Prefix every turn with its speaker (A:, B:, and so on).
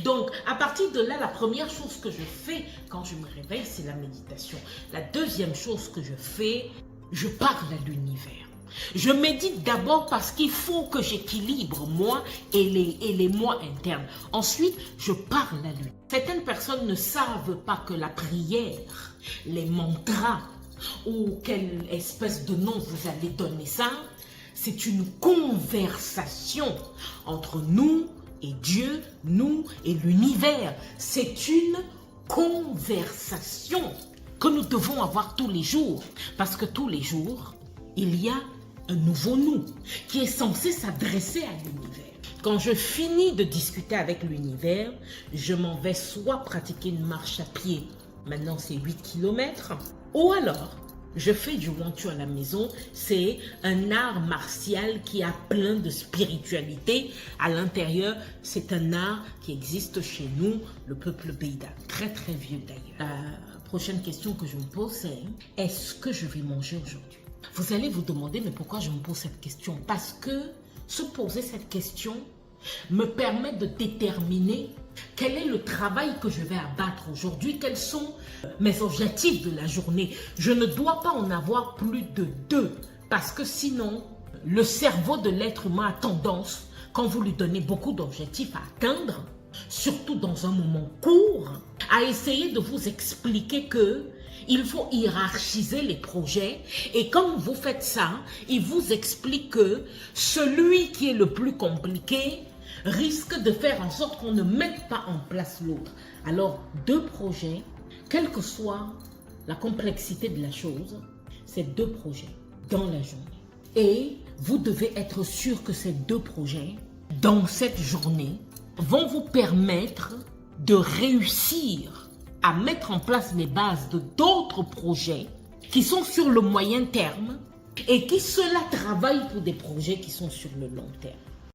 A: Donc, à partir de là, la première chose que je fais quand je me réveille, c'est la méditation. La deuxième chose que je fais, je parle à l'univers. Je médite d'abord parce qu'il faut que j'équilibre moi et les moi internes. Ensuite, je parle à lui. Certaines personnes ne savent pas que la prière, les mantras ou quelle espèce de nom vous allez donner ça, c'est une conversation entre nous et Dieu, nous et l'univers. C'est une conversation que nous devons avoir tous les jours. Parce que tous les jours, il y a un nouveau nous qui est censé s'adresser à l'univers. Quand je finis de discuter avec l'univers, je m'en vais soit pratiquer une marche à pied, maintenant c'est 8 km, ou alors je fais du Wushu à la maison. C'est un art martial qui a plein de spiritualité à l'intérieur. C'est un art qui existe chez nous, le peuple Beida, très très vieux d'ailleurs. La prochaine question que je me pose, c'est est-ce que je vais manger aujourd'hui? Vous allez vous demander, mais pourquoi je me pose cette question? Parce que se poser cette question me permet de déterminer quel est le travail que je vais abattre aujourd'hui, quels sont mes objectifs de la journée. Je ne dois pas en avoir plus de 2, parce que sinon, le cerveau de l'être humain a tendance, quand vous lui donnez beaucoup d'objectifs à atteindre, surtout dans un moment court, à essayer de vous expliquer que il faut hiérarchiser les projets, et quand vous faites ça, il vous explique que celui qui est le plus compliqué risque de faire en sorte qu'on ne mette pas en place l'autre. Alors, 2 projets, quelle que soit la complexité de la chose, c'est 2 projets dans la journée. Et vous devez être sûr que ces 2 projets, dans cette journée, vont vous permettre de réussir à mettre en place les bases de d'autres projets qui sont sur le moyen terme et qui, cela, travaillent pour des projets qui sont sur le long terme.